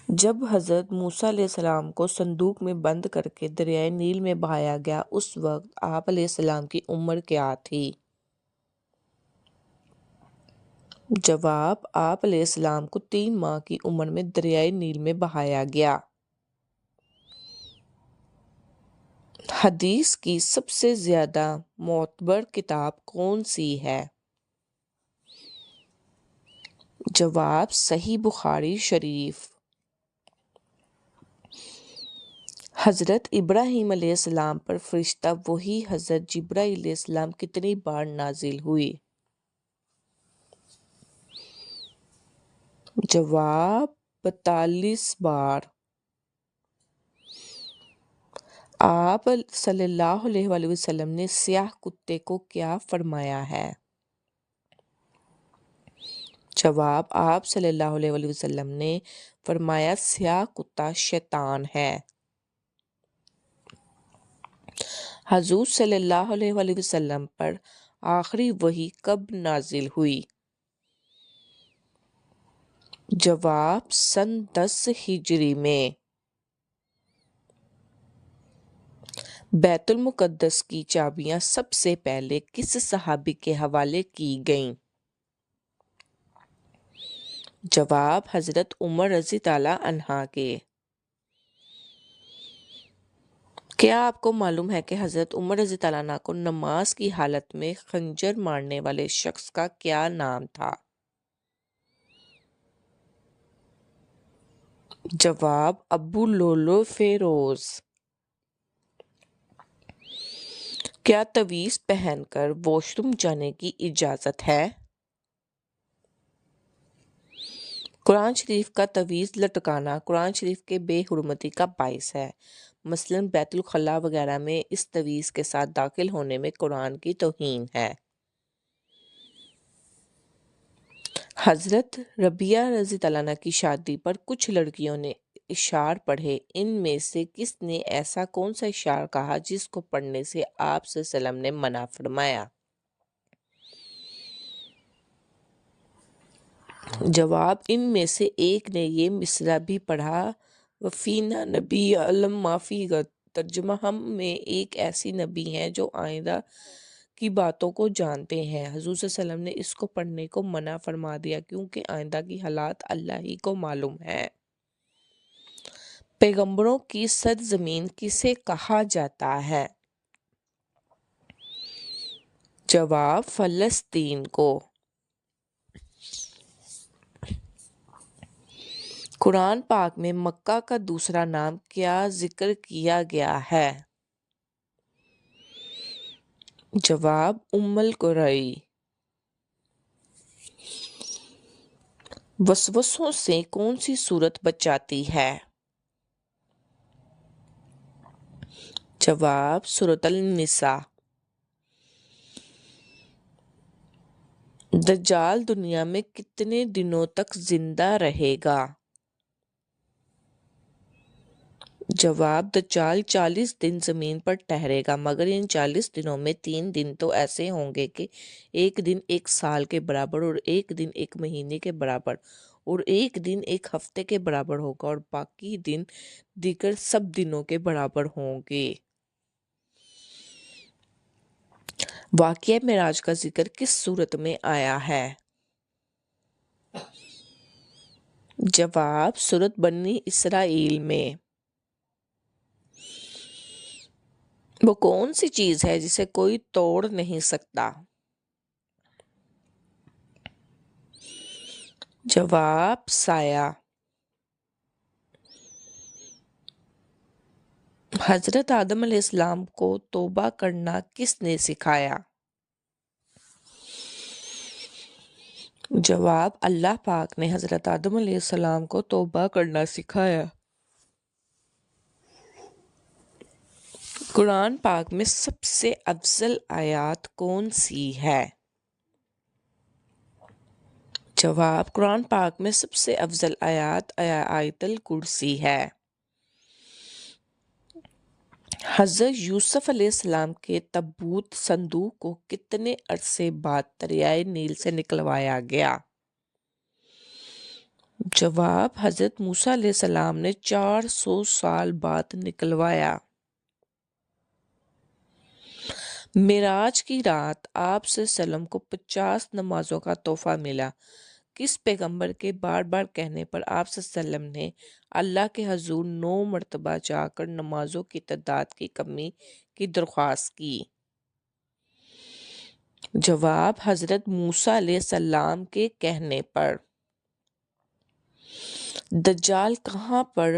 جب حضرت موسیٰ علیہ السلام کو صندوق میں بند کر کے دریائے نیل میں بہایا گیا، اس وقت آپ علیہ السلام کی عمر کیا تھی؟ جواب: آپ علیہ السلام کو 3 ماہ کی عمر میں دریائے نیل میں بہایا گیا۔ حدیث کی سب سے زیادہ معتبر کتاب کون سی ہے؟ جواب: صحیح بخاری شریف۔ حضرت ابراہیم علیہ السلام پر فرشتہ وحی حضرت جبرائیل علیہ السلام کتنی بار نازل ہوئی؟ جواب: 42 بار۔ آپ صلی اللہ علیہ وآلہ وسلم نے سیاہ کتے کو کیا فرمایا ہے؟ جواب: آپ صلی اللہ علیہ وآلہ وسلم نے فرمایا سیاہ کتا شیطان ہے۔ حضور صلی اللہ علیہ وآلہ وسلم پر آخری وحی کب نازل ہوئی؟ جواب: سن 10 ہجری میں۔ بیت المقدس کی چابیاں سب سے پہلے کس صحابی کے حوالے کی گئیں؟ جواب: حضرت عمر رضی اللہ عنہ کے۔ کیا آپ کو معلوم ہے کہ حضرت عمر رضی اللہ عنہ کو نماز کی حالت میں خنجر مارنے والے شخص کا کیا نام تھا؟ جواب: ابو لؤلؤ فیروز۔ کیا تعویذ پہن کر واش روم جانے کی اجازت ہے؟ قرآن شریف کا تعویذ لٹکانا قرآن شریف کے بے حرمتی کا باعث ہے۔ مثلاً بیت الخلاء وغیرہ میں اس تعویذ کے ساتھ داخل ہونے میں قرآن کی توہین ہے۔ حضرت ربیعہ رضی اللہ عنہ کی شادی پر کچھ لڑکیوں نے اشعار پڑھے، ان میں سے کس نے ایسا کون سا اشعار کہا جس کو پڑھنے سے آپ صلی اللہ علیہ وسلم نے منع فرمایا؟ جواب: ان میں سے ایک نے یہ مصرع بھی پڑھا، وَفِينَا نَبِيٌّ يَعْلَمُ مَا فِي غَدٍ۔ ترجمہ: ہم میں ایک ایسی نبی ہیں جو آئندہ کی باتوں کو جانتے ہیں۔ حضور صلی اللہ علیہ وسلم نے اس کو پڑھنے کو منع فرما دیا کیونکہ آئندہ کی حالات اللہ ہی کو معلوم ہے۔ پیغمبروں کی سرزمین کسے کہا جاتا ہے؟ جواب: فلسطین کو۔ قرآن پاک میں مکہ کا دوسرا نام کیا ذکر کیا گیا ہے؟ جواب: ام القریٰ۔ وسوسوں سے کون سی سورت بچاتی ہے؟ جواب: سورۃ النساء۔ دجال دنیا میں کتنے دنوں تک زندہ رہے گا؟ جواب: دجال 40 دن زمین پر ٹھہرے گا، مگر ان 40 دنوں میں 3 دن تو ایسے ہوں گے کہ ایک دن 1 سال کے برابر، اور ایک دن 1 مہینے کے برابر، اور ایک دن 1 ہفتے کے برابر ہوگا، اور باقی دن دیگر سب دنوں کے برابر ہوں گے۔ واقعہ معراج کا ذکر کس سورت میں آیا ہے؟ جواب: سورۃ بنی اسرائیل میں۔ وہ کون سی چیز ہے جسے کوئی توڑ نہیں سکتا؟ جواب: سایہ۔ حضرت آدم علیہ السلام کو توبہ کرنا کس نے سکھایا؟ جواب: اللہ پاک نے حضرت آدم علیہ السلام کو توبہ کرنا سکھایا۔ قرآن پاک میں سب سے افضل آیات کون سی ہے؟ جواب: قرآن پاک میں سب سے افضل آیات آیت الکرسی ہے۔ حضرت یوسف علیہ السلام کے تابوت صندوق کو کتنے عرصے بعد دریائے نیل سے نکلوایا گیا؟ جواب: حضرت موسیٰ علیہ السلام نے 400 سال بعد نکلوایا۔ معراج کی رات آپ صلی اللہ علیہ وسلم کو 50 نمازوں کا تحفہ ملا۔ کس پیغمبر کے بار بار کہنے پر آپ صلی اللہ علیہ وسلم نے اللہ کے حضور 9 مرتبہ جا کر نمازوں کی تعداد کی کمی کی درخواست کی؟ جواب: حضرت موسیٰ علیہ السلام کے کہنے پر۔ دجال کہاں پر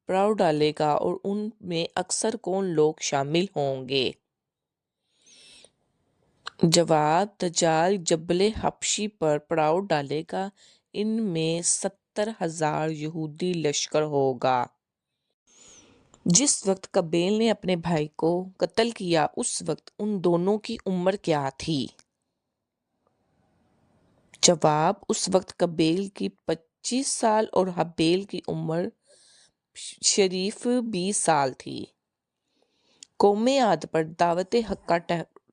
پڑاؤ ڈالے گا اور ان میں اکثر کون لوگ شامل ہوں گے؟ جواب: دجال جبل حبشی پر پڑاؤ ڈالے گا، ان میں 70,000 یہودی لشکر ہوگا۔ جس وقت قابیل نے اپنے بھائی کو قتل کیا اس وقت ان دونوں کی عمر کیا تھی؟ جواب: اس وقت قابیل کی 25 سال اور حابیل کی عمر شریف 20 سال تھی۔ قوم عاد پر دعوت حق کا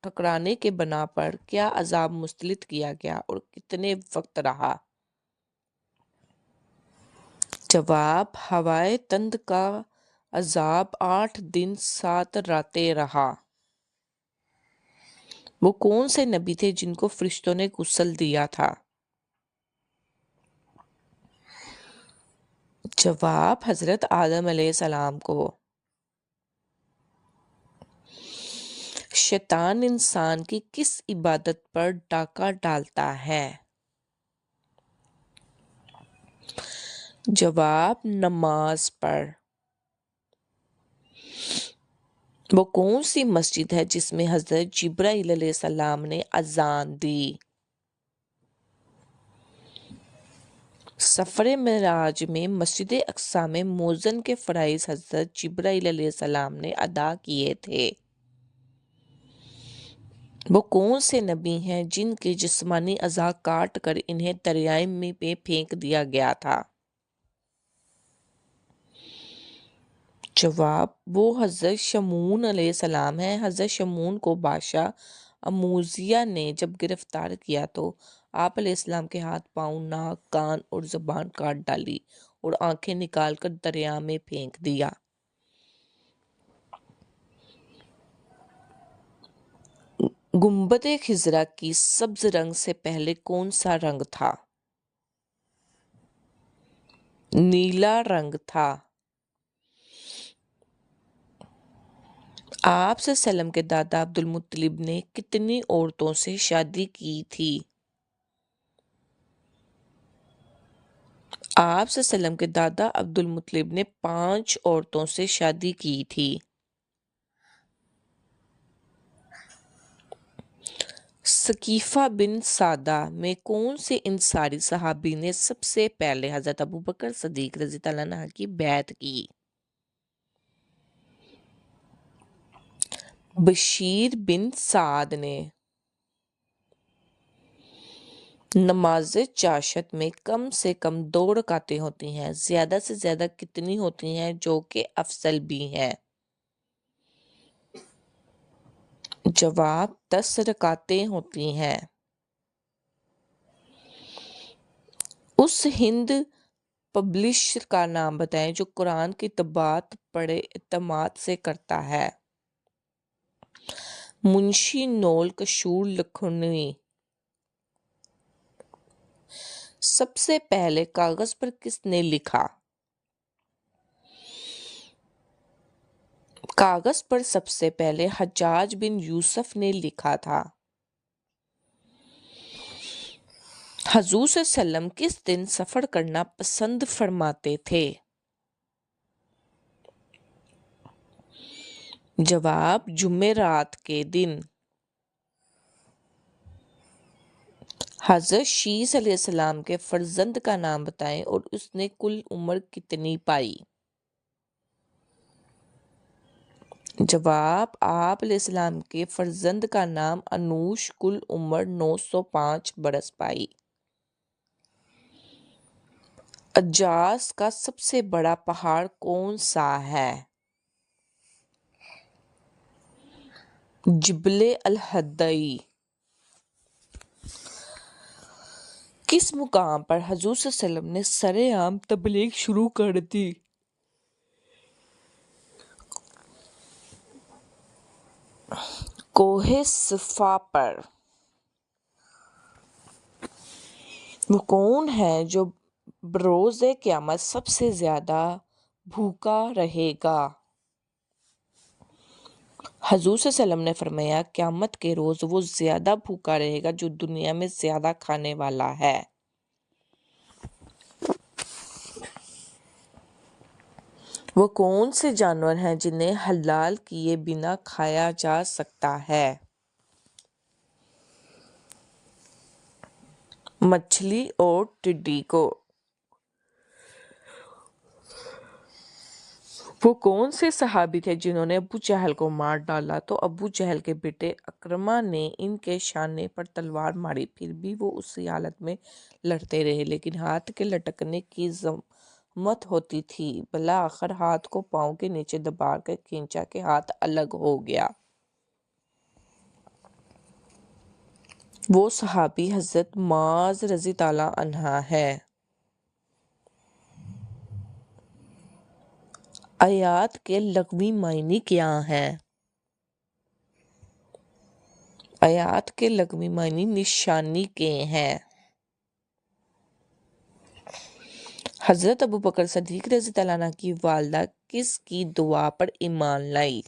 ٹھکرانے کے بنا پر کیا عذاب مسلط کیا گیا اور کتنے وقت رہا؟ جواب: ہوائے تند کا عذاب 8 دن 7 راتیں رہا۔ وہ کون سے نبی تھے جن کو فرشتوں نے غسل دیا تھا؟ جواب: حضرت آدم علیہ السلام کو۔ شیطان انسان کی کس عبادت پر ڈاکہ ڈالتا ہے؟ جواب: نماز پر۔ وہ کون سی مسجد ہے جس میں حضرت جبرائیل علیہ السلام نے اذان دی؟ سفر معراج میں مسجد اقصیٰ میں مؤذن کے فرائض حضرت جبرائیل علیہ السلام نے ادا کیے تھے۔ وہ کون سے نبی ہیں جن کے جسمانی اعضاء کاٹ کر انہیں دریائے میں پھینک دیا گیا تھا؟ جواب: وہ حضرت شمعون علیہ السلام ہیں۔ حضرت شمعون کو بادشاہ اموزیہ نے جب گرفتار کیا تو آپ علیہ السلام کے ہاتھ پاؤں، ناک، کان اور زبان کاٹ ڈالی اور آنکھیں نکال کر دریا میں پھینک دیا۔ گنبد خضرا کی سبز رنگ سے پہلے کون سا رنگ تھا؟ نیلا رنگ تھا۔ آپ صلی اللہ علیہ وسلم کے دادا عبد المطلب نے کتنی عورتوں سے شادی کی تھی؟ آپ صلی اللہ علیہ وسلم کے دادا عبد المطلب نے 5 عورتوں سے شادی کی تھی۔ ثقیفہ بن سادہ میں کون سے انصاری صحابی نے سب سے پہلے حضرت ابوبکر صدیق رضی اللہ عنہ کی بیعت کی؟ بشیر بن سعد نے۔ نماز چاشت میں کم سے کم 2 رکعتیں ہوتی ہیں، زیادہ سے زیادہ کتنی ہوتی ہیں جو کہ افضل بھی ہیں؟ جواب: 10 رکعتیں ہوتی ہیں۔ اس ہند پبلشر کا نام بتائیں جو قرآن کی طباعت بڑے اعتماد سے کرتا ہے۔ منشی نول کشور لکھنوی۔ سب سے پہلے کاغذ پر کس نے لکھا؟ کاغذ پر سب سے پہلے حجاج بن یوسف نے لکھا تھا۔ حضور صلی اللہ علیہ وسلم کس دن سفر کرنا پسند فرماتے تھے؟ جواب: جمعرات کے دن۔ حضرت شیس علیہ السلام کے فرزند کا نام بتائیں اور اس نے کل عمر کتنی پائی؟ جواب: آپ علیہ السلام کے فرزند کا نام انوش، کل عمر 905 برس پائی۔ حجاز کا سب سے بڑا پہاڑ کون سا ہے؟ جبل الہدئی۔ کس مقام پر حضور صلی اللہ علیہ وسلم نے سرِ عام تبلیغ شروع کر دی؟ کوہ صفا پر۔ وہ کون ہے جو بروز قیامت سب سے زیادہ بھوکا رہے گا؟ حضور صلی اللہ علیہ وسلم نے فرمایا، قیامت کے روز وہ زیادہ بھوکا رہے گا جو دنیا میں زیادہ کھانے والا ہے۔ وہ کون سے جانور ہیں جنہیں حلال کیے بنا کھایا جا سکتا ہے؟ مچھلی اور ٹڈی کو۔ وہ کون سے صحابی تھے جنہوں نے ابو جہل کو مار ڈالا؟ تو ابو جہل کے بیٹے اکرمہ نے ان کے شانے پر تلوار ماری، پھر بھی وہ اسی حالت میں لڑتے رہے، لیکن ہاتھ کے لٹکنے کی ضمانت ہوتی تھی۔ بالآخر ہاتھ کو پاؤں کے نیچے دبا کر کھینچا کہ ہاتھ الگ ہو گیا۔ وہ صحابی حضرت معاذ رضی اللہ عنہ ہے۔ آیات کے لغوی معنی کیا ہیں؟ آیات کے لغوی معنی نشانی کے ہیں۔ حضرت ابوبکر صدیق رضی اللہ عنہ کی والدہ کس کی دعا پر ایمان لائی؟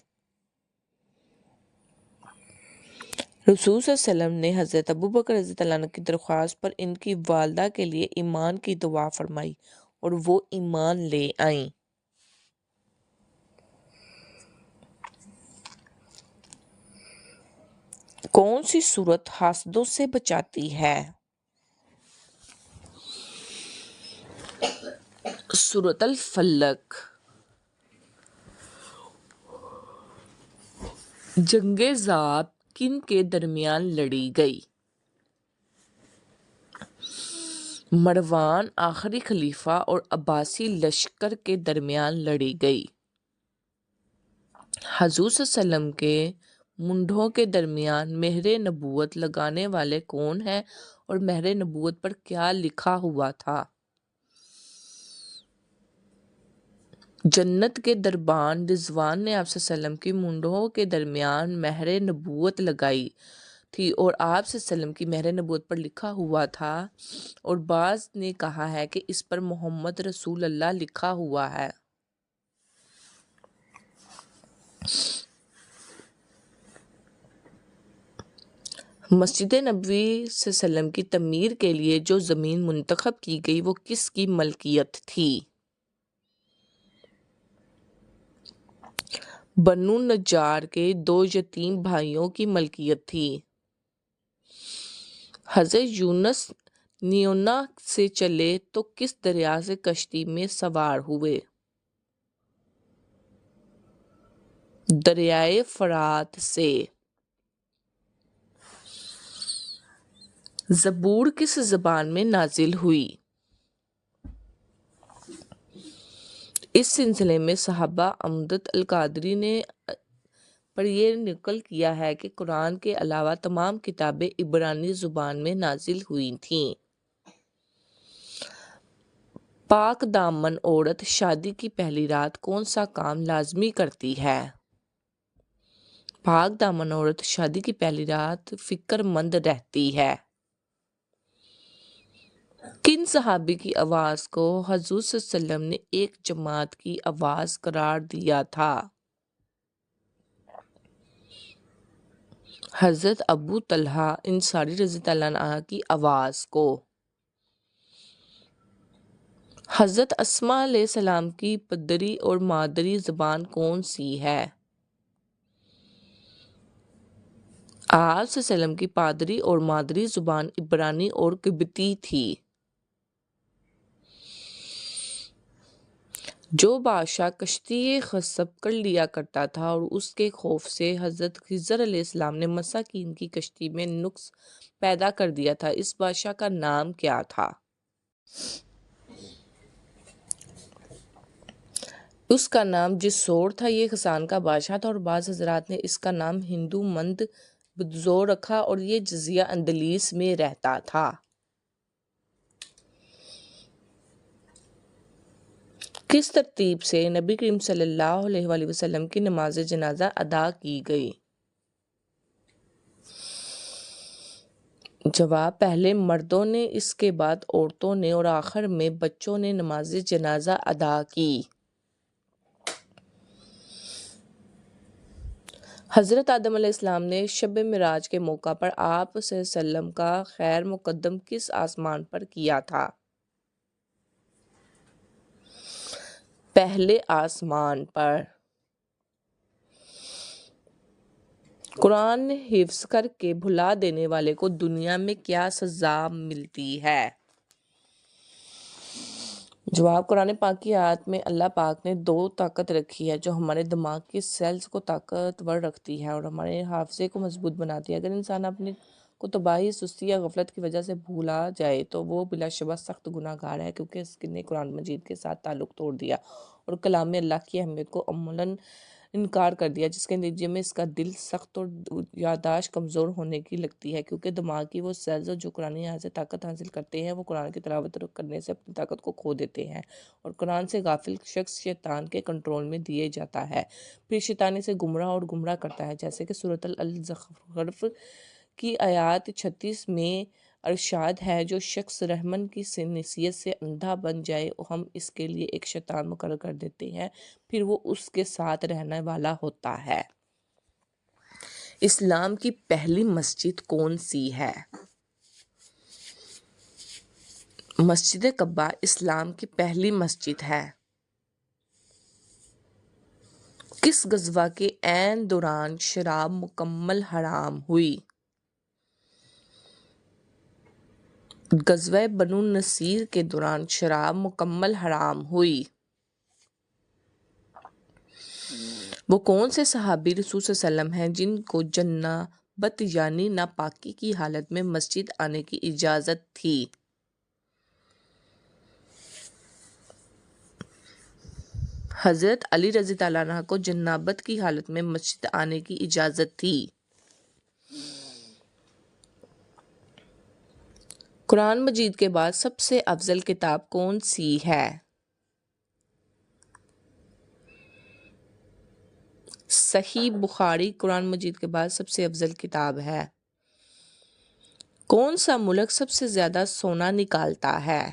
رسول صلی اللہ علیہ وسلم نے حضرت ابوبکر رضی اللہ عنہ کی درخواست پر ان کی والدہ کے لیے ایمان کی دعا فرمائی اور وہ ایمان لے آئیں۔ کون سی سورت حاسدوں سے بچاتی ہے؟ سورۃ الفلق۔ جنگ ذات کن کے درمیان لڑی گئی؟ مروان آخری خلیفہ اور عباسی لشکر کے درمیان لڑی گئی۔ حضور صلی اللہ علیہ وسلم کے مونڈھوں کے درمیان مہر نبوت لگانے والے کون ہیں اور مہر نبوت پر کیا لکھا ہوا تھا؟ جنت کے دربان رضوان نے آپ صلی اللہ علیہ وسلم کی مونڈھوں کے درمیان مہر نبوت لگائی تھی اور آپ صلی اللہ علیہ وسلم کی مہر نبوت پر لکھا ہوا تھا، اور بعض نے کہا ہے کہ اس پر محمد رسول اللہ لکھا ہوا ہے۔ مسجد نبوی صلی اللہ علیہ وسلم کی تعمیر کے لیے جو زمین منتخب کی گئی وہ کس کی ملکیت تھی؟ بنو نجار کے 2 یتیم بھائیوں کی ملکیت تھی۔ حضرت یونس نیونا سے چلے تو کس دریا سے کشتی میں سوار ہوئے؟ دریائے فرات سے۔ زبور کس زبان میں نازل ہوئی؟ اس سلسلے میں صحابہ امجد القادری نے پر یہ نقل کیا ہے کہ قرآن کے علاوہ تمام کتابیں عبرانی زبان میں نازل ہوئی تھیں۔ پاک دامن عورت شادی کی پہلی رات کون سا کام لازمی کرتی ہے؟ پاک دامن عورت شادی کی پہلی رات فکر مند رہتی ہے۔ کن صحابی کی آواز کو حضور صلی اللہ علیہ وسلم نے ایک جماعت کی آواز قرار دیا تھا؟ حضرت ابو طلحہ انصاری رضی اللہ عنہ کی آواز کو۔ حضرت اسماء علیہ السلام کی پدری اور مادری زبان کون سی ہے؟ آپ صلی اللہ علیہ وسلم کی پادری اور مادری زبان عبرانی اور قبطی تھی۔ جو بادشاہ کشتی غصب کر لیا کرتا تھا اور اس کے خوف سے حضرت خضر علیہ السلام نے مساکین کی کشتی میں نقص پیدا کر دیا تھا، اس بادشاہ کا نام کیا تھا؟ اس کا نام جسور تھا۔ یہ غسان کا بادشاہ تھا اور بعض حضرات نے اس کا نام ہندو مند بدزور رکھا اور یہ جزیہ اندلس میں رہتا تھا۔ کس ترتیب سے نبی کریم صلی اللہ علیہ وآلہ وسلم کی نماز جنازہ ادا کی گئی؟ جواب، پہلے مردوں نے، اس کے بعد عورتوں نے اور آخر میں بچوں نے نماز جنازہ ادا کی۔ حضرت آدم علیہ السلام نے شب معراج کے موقع پر آپ صلی اللہ علیہ وسلم کا خیر مقدم کس آسمان پر کیا تھا؟ پہلے آسمان پر۔ قرآن حفظ کر کے بھلا دینے والے کو دنیا میں کیا سزا ملتی ہے؟ جواب، قرآن پاک کی آیت میں اللہ پاک نے 2 طاقت رکھی ہے جو ہمارے دماغ کی سیلز کو طاقتور رکھتی ہے اور ہمارے حافظے کو مضبوط بناتی ہے۔ اگر انسان اپنے کو تباہی، سستی یا غفلت کی وجہ سے بھولا جائے تو وہ بلا شبہ سخت گناہ گار ہے، کیونکہ اس نے قرآن مجید کے ساتھ تعلق توڑ دیا اور کلام اللہ کی اہمیت کو عملاً انکار کر دیا، جس کے نتیجے میں اس کا دل سخت اور یادداشت کمزور ہونے کی لگتی ہے، کیونکہ دماغ کی وہ سیلز جو قرآن آیات سے طاقت حاصل کرتے ہیں وہ قرآن کی تلاوت کرنے سے اپنی طاقت کو کھو دیتے ہیں اور قرآن سے غافل شخص شیطان کے کنٹرول میں دیے جاتا ہے، پھر شیطان اسے گمراہ اور گمراہ کرتا ہے، جیسے کہ سورۃ الزخرف کی آیات 36 میں ارشاد ہے، جو شخص رحمن کی نصیحت سے اندھا بن جائے ہم اس کے لیے ایک شیطان مقرر کر دیتے ہیں، پھر وہ اس کے ساتھ رہنے والا ہوتا ہے۔ اسلام کی پہلی مسجد کون سی ہے؟ مسجد قباء اسلام کی پہلی مسجد ہے۔ کس غزوہ کے عین دوران شراب مکمل حرام ہوئی؟ غزوہ بنو نصیر کے دوران شراب مکمل حرام ہوئی۔ وہ کون سے صحابی رسول صلی اللہ علیہ وسلم ہیں جن کو جنابت یعنی ناپاکی کی حالت میں مسجد آنے کی اجازت تھی؟ حضرت علی رضی اللہ عنہ کو جنابت کی حالت میں مسجد آنے کی اجازت تھی۔ قرآن مجید کے بعد سب سے افضل کتاب کون سی ہے؟ صحیح بخاری قرآن مجید کے بعد سب سے افضل کتاب ہے۔ کون سا ملک سب سے زیادہ سونا نکالتا ہے؟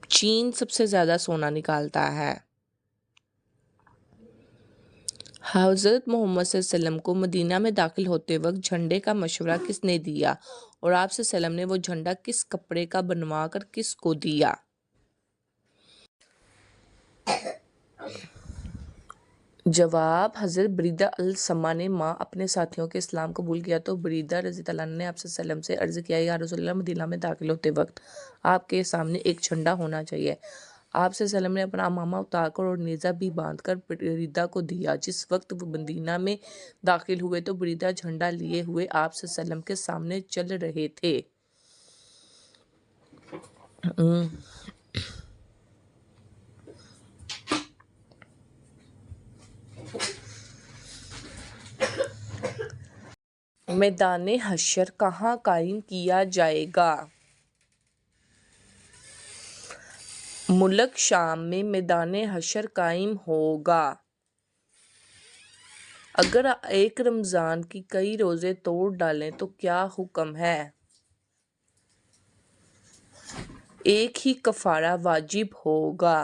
چین سب سے زیادہ سونا نکالتا ہے۔ حضرت محمد صلی اللہ علیہ وسلم کو مدینہ میں داخل ہوتے وقت جھنڈے کا مشورہ کس نے دیا اور آپ صلی اللہ علیہ وسلم نے وہ جھنڈا کس کپڑے کا بنوا کر کس کو دیا؟ جواب، حضرت بریدہ السما نے ماں اپنے ساتھیوں کے اسلام قبول کیا تو بریدہ رضی اللہ عنہ نے آپ صلی اللہ علیہ وسلم سے عرض کیا، یا رسول اللہ، مدینہ میں داخل ہوتے وقت آپ کے سامنے ایک جھنڈا ہونا چاہیے۔ آپ صلی اللہ علیہ وسلم نے اپنا عمامہ اتار کر اور نیزہ بھی باندھ کر بریدہ کو دیا۔ جس وقت وہ مدینہ میں داخل ہوئے تو بریدہ جھنڈا لیے ہوئے آپ صلی اللہ علیہ وسلم کے سامنے چل رہے تھے۔ میدان حشر کہاں قائم کیا جائے گا؟ ملک شام میں میدان حشر قائم ہوگا۔ اگر ایک رمضان کی کئی روزے توڑ ڈالیں تو کیا حکم ہے؟ ایک ہی کفارہ واجب ہوگا۔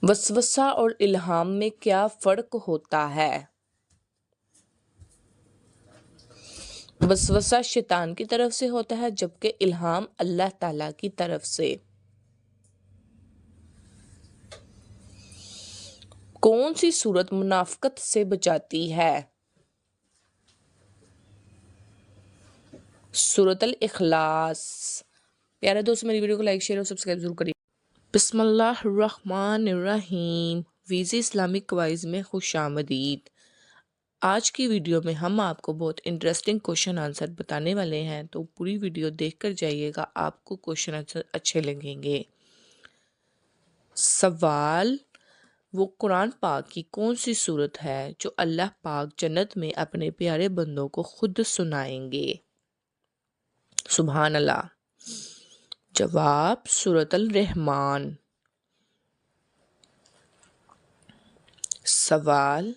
وسوسہ اور الہام میں کیا فرق ہوتا ہے؟ وسوسہ شیطان کی طرف سے ہوتا ہے جبکہ الہام اللہ تعالیٰ کی طرف سے۔ کون سی صورت منافقت سے بچاتی ہے؟ سورۃ الاخلاص۔ پیارے دوست، میری ویڈیو کو لائک، شیئر اور سبسکرائب ضرور کریے۔ بسم اللہ الرحمن الرحیم۔ ویزی اسلامک کوائز میں خوش آمدید۔ آج کی ویڈیو میں ہم آپ کو بہت انٹرسٹنگ کوشچن آنسر بتانے والے ہیں، تو پوری ویڈیو دیکھ کر جائیے گا، آپ کو کوشچن آنسر اچھے لگیں گے۔ سوال، وہ قرآن پاک کی کون سی صورت ہے جو اللہ پاک جنت میں اپنے پیارے بندوں کو خود سنائیں گے؟ سبحان اللہ۔ جواب سورۃ الرحمن۔ سوال،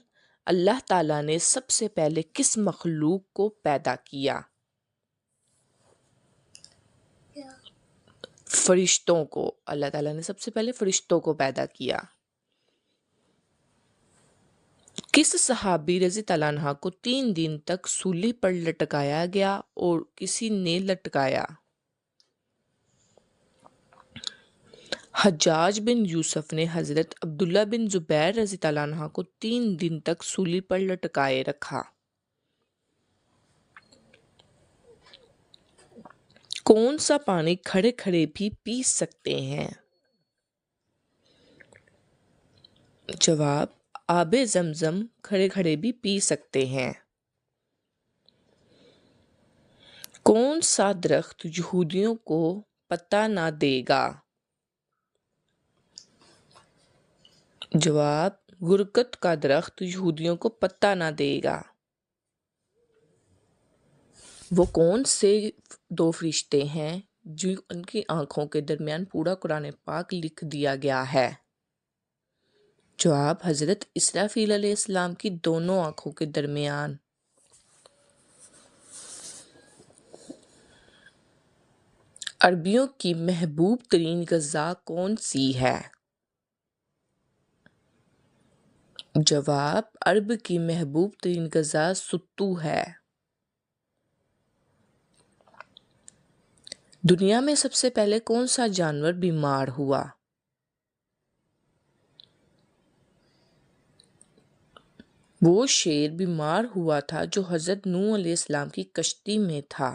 اللہ تعالیٰ نے سب سے پہلے کس مخلوق کو پیدا کیا؟ فرشتوں کو۔ اللہ تعالیٰ نے سب سے پہلے فرشتوں کو پیدا کیا۔ کس صحابی رضی اللہ عنہ کو 3 دن تک سولی پر لٹکایا گیا اور کسی نے لٹکایا؟ حجاج بن یوسف نے حضرت عبداللہ بن زبیر رضی اللہ عنہ کو 3 دن تک سولی پر لٹکائے رکھا۔ کون سا پانی کھڑے کھڑے بھی پی سکتے ہیں؟ جواب، آب زمزم کھڑے کھڑے بھی پی سکتے ہیں۔ کون سا درخت یہودیوں کو پتہ نہ دے گا؟ جواب، گرگت کا درخت یہودیوں کو پتہ نہ دے گا۔ وہ کون سے 2 فرشتے ہیں جو ان کی آنکھوں کے درمیان پورا قرآن پاک لکھ دیا گیا ہے؟ جواب، حضرت اسرافیل علیہ السلام کی دونوں آنکھوں کے درمیان۔ عربیوں کی محبوب ترین غذا کون سی ہے؟ جواب، عرب کی محبوب ترین غذا ستو ہے۔ دنیا میں سب سے پہلے کون سا جانور بیمار ہوا؟ وہ شیر بیمار ہوا تھا جو حضرت نوح علیہ السلام کی کشتی میں تھا۔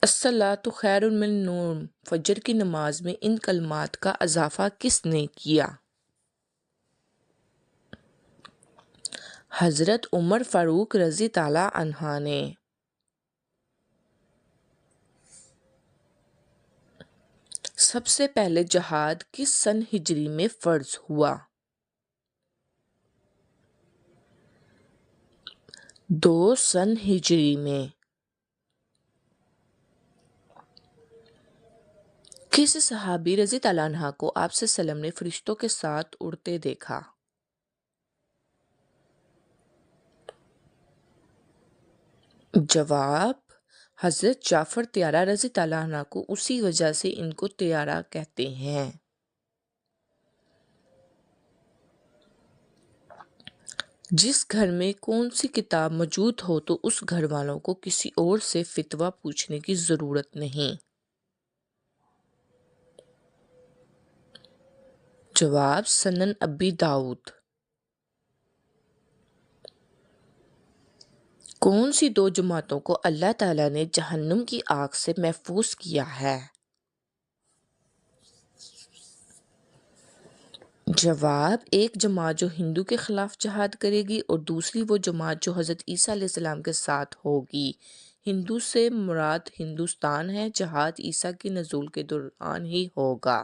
الصلاۃ خیر من النوم، فجر کی نماز میں ان کلمات کا اضافہ کس نے کیا؟ حضرت عمر فاروق رضی اللہ عنہ نے۔ سب سے پہلے جہاد کس سن ہجری میں فرض ہوا؟ 2 سن ہجری میں۔ کس صحابی رضی اللہ عنہ کو آپ صلی اللہ علیہ وسلم نے فرشتوں کے ساتھ اڑتے دیکھا؟ جواب، حضرت جعفر طیارہ رضی اللہ عنہ کو، اسی وجہ سے ان کو طیارہ کہتے ہیں۔ جس گھر میں کون سی کتاب موجود ہو تو اس گھر والوں کو کسی اور سے فتویٰ پوچھنے کی ضرورت نہیں۔ جواب، سنن ابی داؤد۔ کون سی 2 جماعتوں کو اللہ تعالیٰ نے جہنم کی آگ سے محفوظ کیا ہے؟ جواب، ایک جماعت جو ہندو کے خلاف جہاد کرے گی اور دوسری وہ جماعت جو حضرت عیسیٰ علیہ السلام کے ساتھ ہوگی۔ ہندو سے مراد ہندوستان ہے، جہاد عیسیٰ کی نزول کے دوران ہی ہوگا۔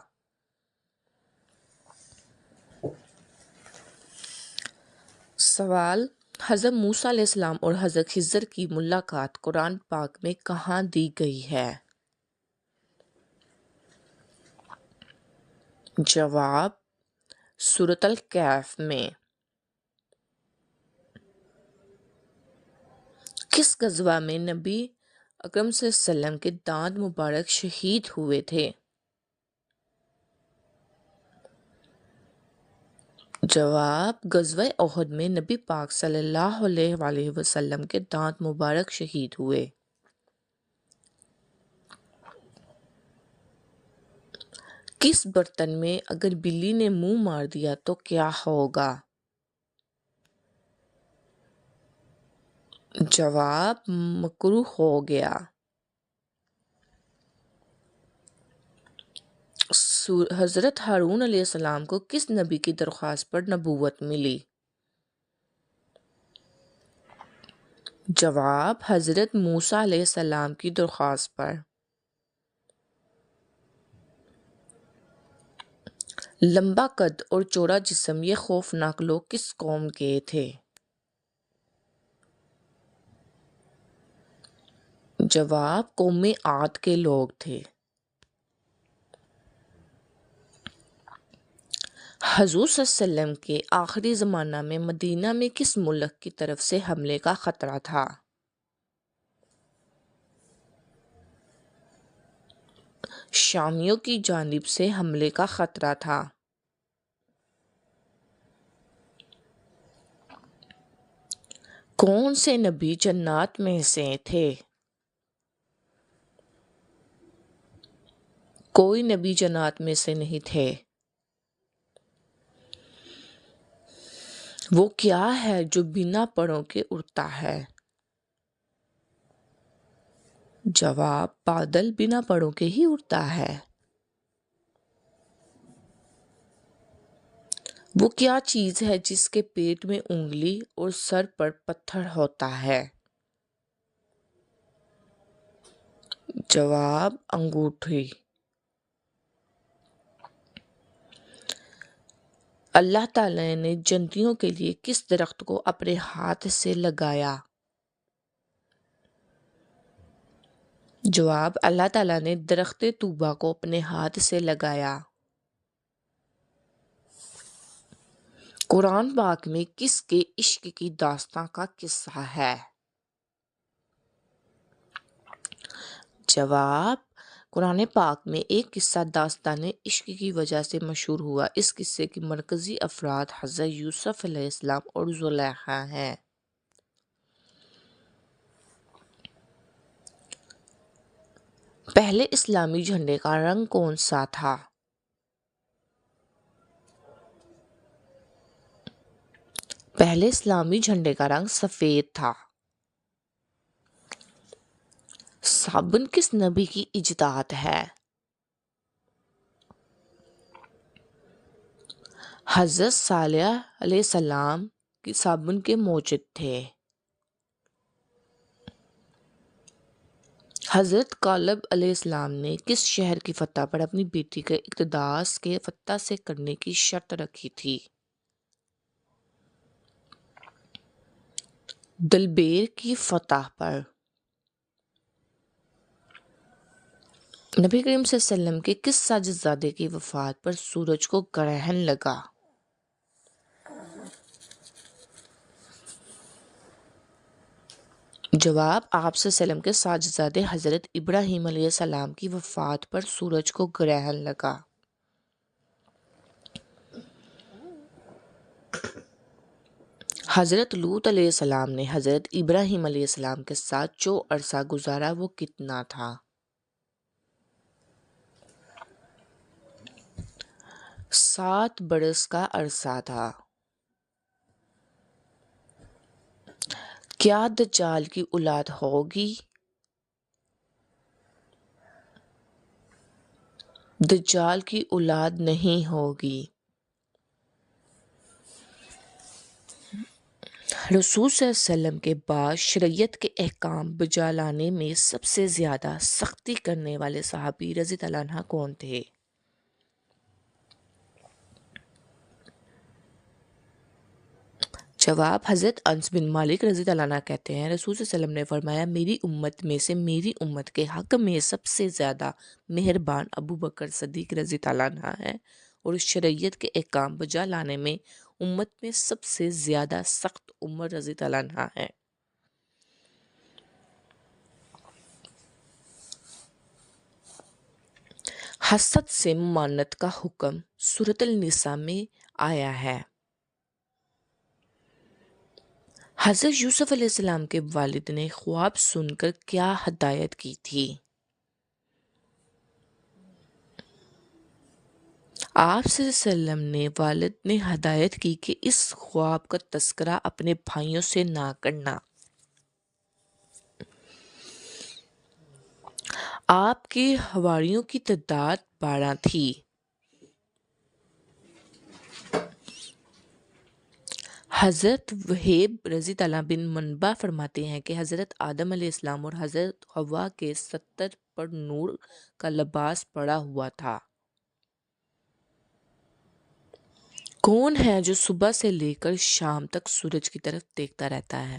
سوال، حضرت موسیٰ علیہ السلام اور حضرت خضر کی ملاقات قرآن پاک میں کہاں دی گئی ہے؟ جواب، سورۃ الکہف میں۔ کس غزوہ میں نبی اکرم صلی اللہ علیہ وسلم کے دانت مبارک شہید ہوئے تھے؟ جواب، غزوہ احد میں نبی پاک صلی اللہ علیہ وآلہ وسلم کے دانت مبارک شہید ہوئے۔ کس برتن میں اگر بلی نے منہ مار دیا تو کیا ہوگا؟ جواب، مکروہ ہو گیا۔ حضرت ہارون علیہ السلام کو کس نبی کی درخواست پر نبوت ملی؟ جواب، حضرت موسیٰ علیہ السلام کی درخواست پر۔ لمبا قد اور چوڑا جسم یہ خوفناک لوگ کس قوم کے تھے؟ جواب قوم عاد کے لوگ تھے۔ حضور صلی اللہ علیہ وسلم کے آخری زمانہ میں مدینہ میں کس ملک کی طرف سے حملے کا خطرہ تھا؟ شامیوں کی جانب سے حملے کا خطرہ تھا۔ کون سے نبی جنات میں سے تھے؟ کوئی نبی جنات میں سے نہیں تھے۔ وہ کیا ہے جو بنا پروں کے اڑتا ہے؟ جواب بادل بنا پروں کے ہی اڑتا ہے۔ وہ کیا چیز ہے جس کے پیٹ میں انگلی اور سر پر پتھر ہوتا ہے؟ جواب انگوٹھی۔ اللہ تعالی نے جنتیوں کے لیے کس درخت کو اپنے ہاتھ سے لگایا؟ جواب اللہ تعالی نے درخت طوبہ کو اپنے ہاتھ سے لگایا۔ قرآن پاک میں کس کے عشق کی داستان کا قصہ ہے؟ جواب قرآن پاک میں ایک قصہ داستان عشق کی وجہ سے مشہور ہوا۔ اس قصے کے مرکزی افراد حضرت یوسف علیہ السلام اور زلیخا ہیں۔ پہلے اسلامی جھنڈے کا رنگ کون سا تھا؟ پہلے اسلامی جھنڈے کا رنگ سفید تھا۔ صابن کس نبی کی ایجاد ہے؟ حضرت صالح علیہ السلام کی صابن کے موجد تھے۔ حضرت کالب علیہ السلام نے کس شہر کی فتح پر اپنی بیٹی کے اقتداس کے فتح سے کرنے کی شرط رکھی تھی؟ دلبیر کی فتح پر۔ نبی کریم صلی اللہ علیہ وسلم کے کس ساجدزادے کی وفات پر سورج کو گرہن لگا؟ جواب آپ صلی اللہ علیہ وسلم کے ساجدزادے حضرت ابراہیم علیہ السلام کی وفات پر سورج کو گرہن لگا۔ حضرت لوط علیہ السلام نے حضرت ابراہیم علیہ السلام کے ساتھ جو عرصہ گزارا وہ کتنا تھا؟ 7 برس کا عرصہ تھا۔ کیا دجال کی اولاد ہوگی؟ دجال کی اولاد نہیں ہوگی۔ رسول صلی اللہ علیہ وسلم کے بعد شریعت کے احکام بجا لانے میں سب سے زیادہ سختی کرنے والے صحابی رضی اللہ عنہ کون تھے؟ جواب حضرت انس بن مالک رضی اللہ عنہ کہتے ہیں رسول صلی اللہ علیہ وسلم نے فرمایا میری امت میں سے میری امت کے حق میں سب سے زیادہ مہربان ابو بکر صدیق رضی اللہ عنہ ہیں اور شریعت کے احکام بجا لانے میں امت میں سب سے زیادہ سخت عمر رضی اللہ عنہ ہیں۔ حسد سے ممانعت کا حکم سورۃ النساء میں آیا ہے۔ حضرت یوسف علیہ السلام کے والد نے خواب سن کر کیا ہدایت کی تھی؟ آپ صلی اللہ علیہ وسلم نے والد نے ہدایت کی کہ اس خواب کا تذکرہ اپنے بھائیوں سے نہ کرنا۔ آپ کے حواریوں کی تعداد 12 تھی۔ حضرت وہیب رضی اللہ بن منبع فرماتے ہیں کہ حضرت آدم علیہ السلام اور حضرت حوا کے 70 پر نور کا لباس پڑا ہوا تھا۔ کون ہے جو صبح سے لے کر شام تک سورج کی طرف دیکھتا رہتا ہے؟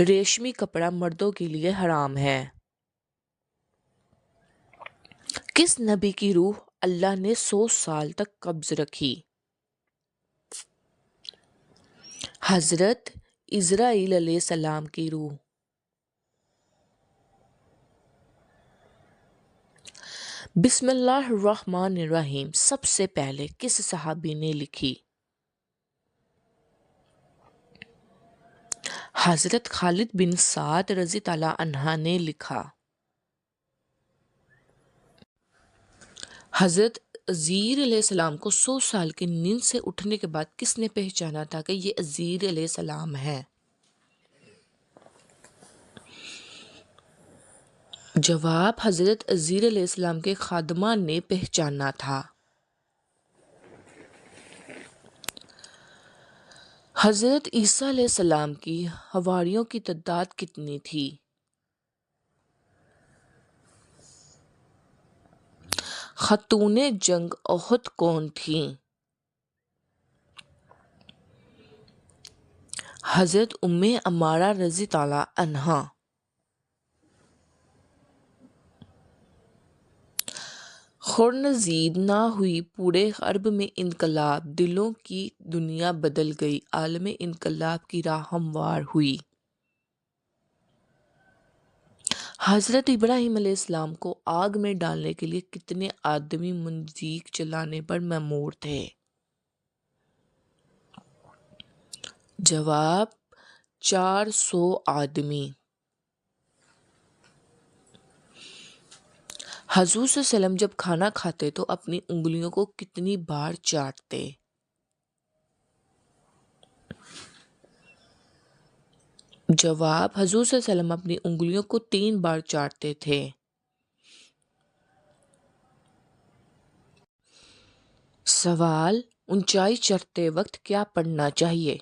ریشمی کپڑا مردوں کے لیے حرام ہے۔ کس نبی کی روح اللہ نے 100 سال تک قبض رکھی؟ حضرت اسرائیل علیہ السلام کی روح۔ بسم اللہ الرحمن الرحیم سب سے پہلے کس صحابی نے لکھی؟ حضرت خالد بن سعد رضی اللہ عنہ نے لکھا۔ حضرت عزیر علیہ السلام کو 100 سال کی نیند سے اٹھنے کے بعد کس نے پہچانا تھا کہ یہ عزیر علیہ السلام ہے؟ جواب، حضرت عزیر علیہ السلام کے خادمہ نے پہچانا تھا۔ حضرت عیسیٰ علیہ السلام کی حواریوں کی تعداد کتنی تھی؟ خاتون جنگ احد کون تھیں؟ حضرت ام عمارہ رضی اللہ عنہا۔ خورشید نہ ہوئی، پورے عرب میں انقلاب، دلوں کی دنیا بدل گئی، عالم انقلاب کی راہ ہموار ہوئی۔ حضرت ابراہیم علیہ السلام کو آگ میں ڈالنے کے لیے کتنے آدمی منجنیق چلانے پر مأمور تھے؟ جواب، 400 آدمی۔ حضور صلی اللہ علیہ وسلم جب کھانا کھاتے تو اپنی انگلیوں کو کتنی بار چاٹتے؟ جواب، حضور صلی اللہ علیہ وسلم اپنی انگلیوں کو 3 بار چاٹتے تھے۔ سوال، اونچائی چڑھتے وقت کیا پڑھنا چاہیے؟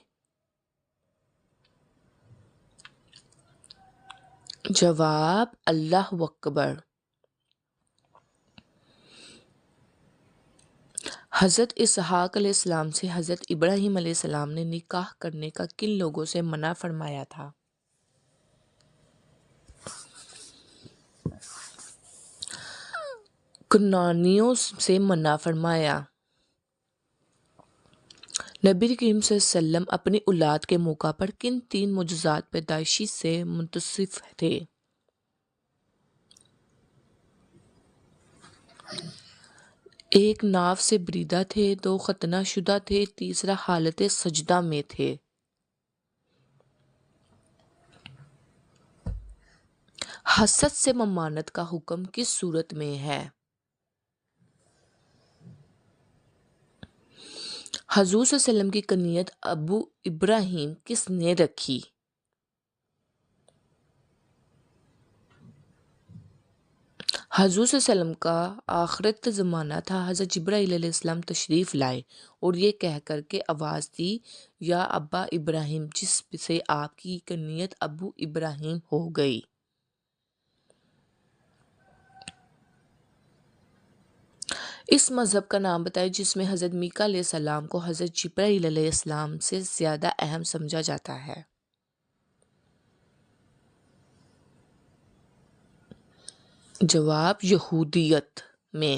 جواب، اللہ اکبر۔ حضرت اسحاق علیہ السلام سے حضرت ابراہیم علیہ السلام نے نکاح کرنے کا کن لوگوں سے منع فرمایا تھا؟ کنانیوں سے منع فرمایا۔ نبی کریم صلی اللہ علیہ وسلم اپنی اولاد کے موقع پر کن 3 معجزات پیدائشی سے متصف تھے؟ ایک ناو سے بریدہ تھے، 2 ختنہ شدہ تھے، تیسرا حالت سجدہ میں تھے۔ حسد سے ممانعت کا حکم کس صورت میں ہے؟ حضور صلی اللہ علیہ وسلم کی کنیت ابو ابراہیم کس نے رکھی؟ حضور صلی اللہ علیہ وسلم کا آخرت زمانہ تھا، حضرت جبرائیل علیہ السلام تشریف لائے اور یہ کہہ کر کے آواز دی، یا ابا ابراہیم، جس سے آپ کی کنیت ابو ابراہیم ہو گئی۔ اس مذہب کا نام بتائے جس میں حضرت میکا علیہ السلام کو حضرت جبرائیل علیہ السلام سے زیادہ اہم سمجھا جاتا ہے۔ جواب، یہودیت میں۔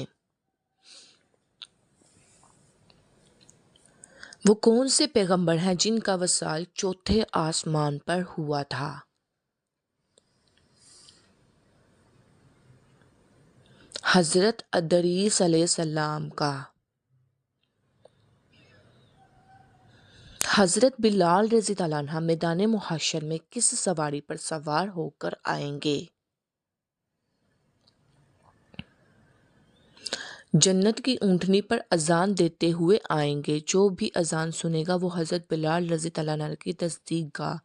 وہ کون سے پیغمبر ہیں جن کا وصال چوتھے آسمان پر ہوا تھا؟ حضرت ادریس علیہ السلام کا۔ حضرت بلال رضی اللہ عنہ میدان محشر میں کس سواری پر سوار ہو کر آئیں گے؟ جنت کی اونٹنی پر اذان دیتے ہوئے آئیں گے، جو بھی اذان سنے گا وہ حضرت بلال رضی اللہ عنہ کی تصدیق گا،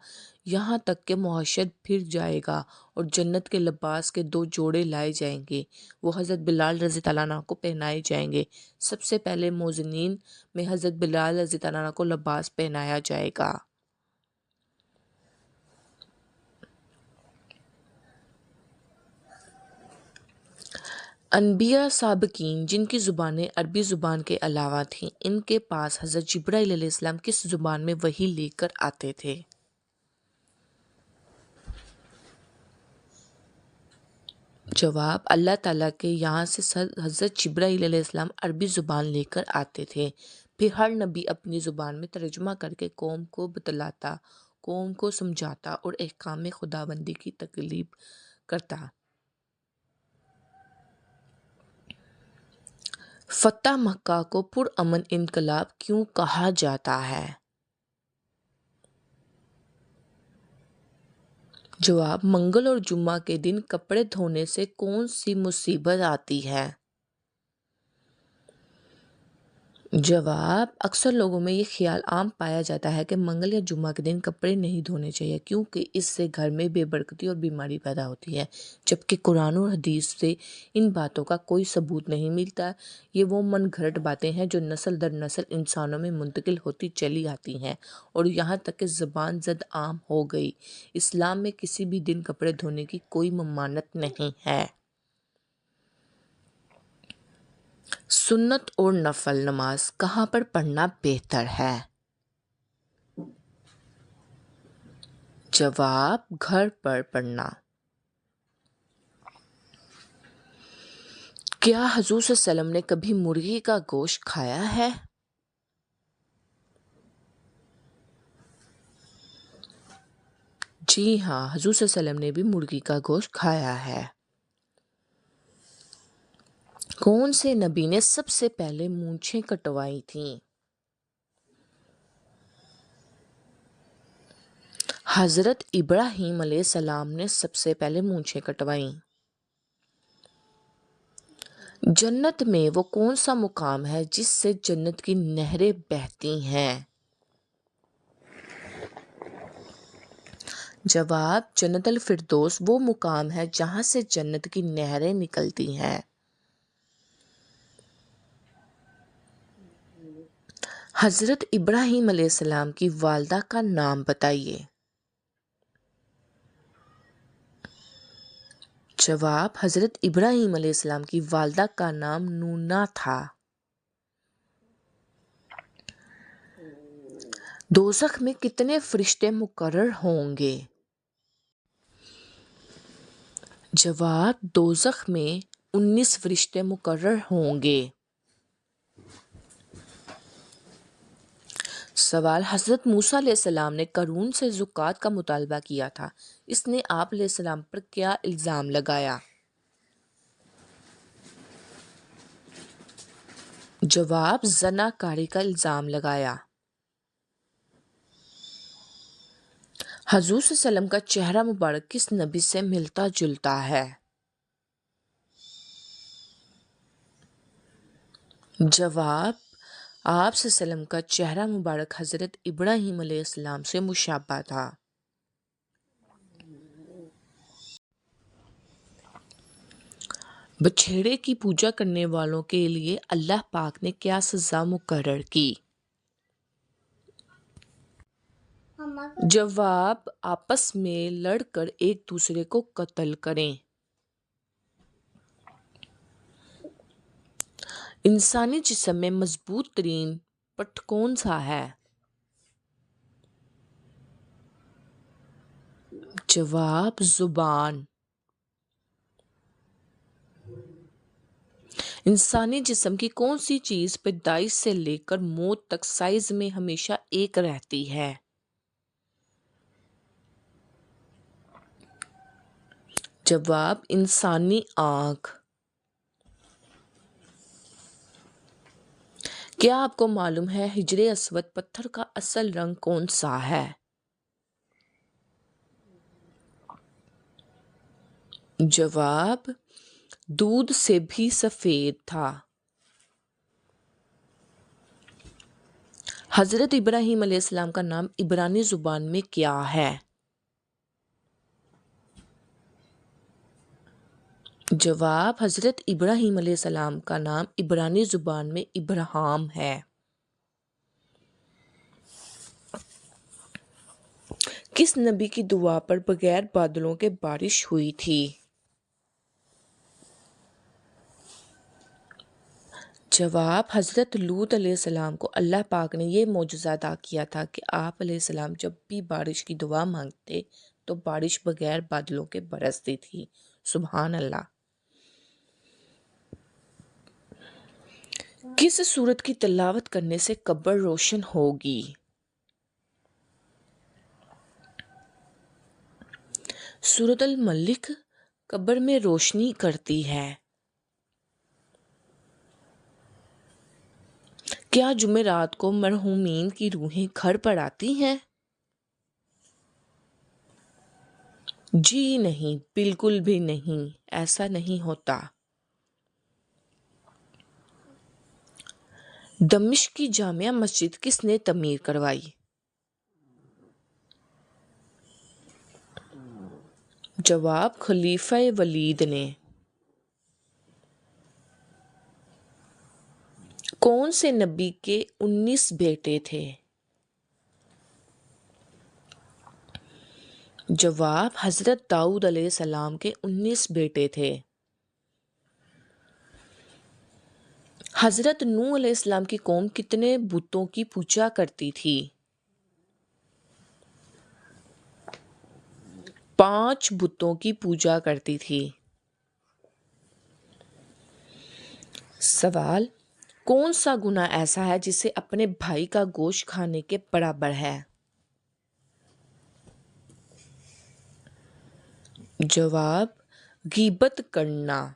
یہاں تک کہ محشر پھر جائے گا اور جنت کے لباس کے 2 جوڑے لائے جائیں گے، وہ حضرت بلال رضی اللہ عنہ کو پہنائے جائیں گے۔ سب سے پہلے مؤذنین میں حضرت بلال رضی اللہ عنہ کو لباس پہنایا جائے گا۔ انبیاء سابقین جن کی زبانیں عربی زبان کے علاوہ تھیں، ان کے پاس حضرت جبرائیل علیہ السلام کس زبان میں وحی لے کر آتے تھے؟ جواب: اللہ تعالیٰ کے یہاں سے حضرت جبرائیل علیہ السلام عربی زبان لے کر آتے تھے، پھر ہر نبی اپنی زبان میں ترجمہ کر کے قوم کو بتلاتا، قوم کو سمجھاتا اور احکام خداوندی کی تکلیف کرتا۔ فتح مکہ کو پرامن انقلاب کیوں کہا جاتا ہے؟ جواب: منگل اور جمعہ کے دن کپڑے دھونے سے کون سی مصیبت آتی ہے؟ جواب: اکثر لوگوں میں یہ خیال عام پایا جاتا ہے کہ منگل یا جمعہ کے دن کپڑے نہیں دھونے چاہیے کیونکہ اس سے گھر میں بے برکتی اور بیماری پیدا ہوتی ہے، جبکہ قرآن اور حدیث سے ان باتوں کا کوئی ثبوت نہیں ملتا۔ یہ وہ من گھڑت باتیں ہیں جو نسل در نسل انسانوں میں منتقل ہوتی چلی آتی ہیں اور یہاں تک کہ زبان زد عام ہو گئی۔ اسلام میں کسی بھی دن کپڑے دھونے کی کوئی ممانعت نہیں ہے۔ سنت اور نفل نماز کہاں پر پڑھنا بہتر ہے؟ جواب: گھر پر پڑھنا۔ کیا حضور صلی اللہ علیہ وسلم نے کبھی مرغی کا گوشت کھایا ہے؟ جی ہاں، حضور صلی اللہ علیہ وسلم نے بھی مرغی کا گوشت کھایا ہے۔ کون سے نبی نے سب سے پہلے مونچھیں کٹوائی تھیں؟ حضرت ابراہیم علیہ السلام نے سب سے پہلے مونچھیں کٹوائیں۔ جنت میں وہ کون سا مقام ہے جس سے جنت کی نہریں بہتی ہیں؟ جواب: جنت الفردوس وہ مقام ہے جہاں سے جنت کی نہریں نکلتی ہیں۔ حضرت ابراہیم علیہ السلام کی والدہ کا نام بتائیے۔ جواب: حضرت ابراہیم علیہ السلام کی والدہ کا نام نونا تھا۔ دوزخ میں کتنے فرشتے مقرر ہوں گے؟ جواب: دوزخ میں 19 فرشتے مقرر ہوں گے۔ سوال: حضرت موسیٰ علیہ السلام نے قارون سے زکوٰۃ کا مطالبہ کیا تھا، اس نے آپ علیہ السلام پر کیا الزام لگایا؟ جواب: زنا کاری کا الزام لگایا۔ حضور صلی اللہ علیہ وسلم کا چہرہ مبارک کس نبی سے ملتا جلتا ہے؟ جواب: آپ صلی اللہ علیہ وسلم کا چہرہ مبارک حضرت ابراہیم علیہ السلام سے مشابہ تھا۔ بچھڑے کی پوجا کرنے والوں کے لیے اللہ پاک نے کیا سزا مقرر کی؟ جواب: آپس میں لڑ کر ایک دوسرے کو قتل کریں۔ انسانی جسم میں مضبوط ترین پٹ کون سا ہے؟ جواب: زبان۔ انسانی جسم کی کون سی چیز پیدائش سے لے کر موت تک سائز میں ہمیشہ ایک رہتی ہے؟ جواب: انسانی آنکھ۔ کیا آپ کو معلوم ہے حجر اسود پتھر کا اصل رنگ کون سا ہے؟ جواب: دودھ سے بھی سفید تھا۔ حضرت ابراہیم علیہ السلام کا نام عبرانی زبان میں کیا ہے؟ جواب: حضرت ابراہیم علیہ السلام کا نام عبرانی زبان میں ابراہام ہے۔ کس نبی کی دعا پر بغیر بادلوں کے بارش ہوئی تھی؟ جواب: حضرت لوط علیہ السلام کو اللہ پاک نے یہ معجزہ عطا کیا تھا کہ آپ علیہ السلام جب بھی بارش کی دعا مانگتے تو بارش بغیر بادلوں کے برستی تھی۔ سبحان اللہ۔ کس سورت کی تلاوت کرنے سے قبر روشن ہوگی؟ سورت الملک قبر میں روشنی کرتی ہے۔ کیا جمعرات کو مرحومین کی روحیں گھر پر آتی ہیں؟ جی نہیں، بالکل بھی نہیں، ایسا نہیں ہوتا۔ دمشق کی جامع مسجد کس نے تعمیر کروائی؟ جواب خلیفہ ولید نے۔ کون سے نبی کے 19 بیٹے تھے؟ جواب حضرت داؤد علیہ السلام کے 19 بیٹے تھے۔ حضرت نوح علیہ السلام کی قوم کتنے بتوں کی پوجا کرتی تھی؟ 5 بتوں کی پوجا کرتی تھی۔ سوال: کون سا گناہ ایسا ہے جسے اپنے بھائی کا گوشت کھانے کے برابر ہے؟ جواب غیبت کرنا۔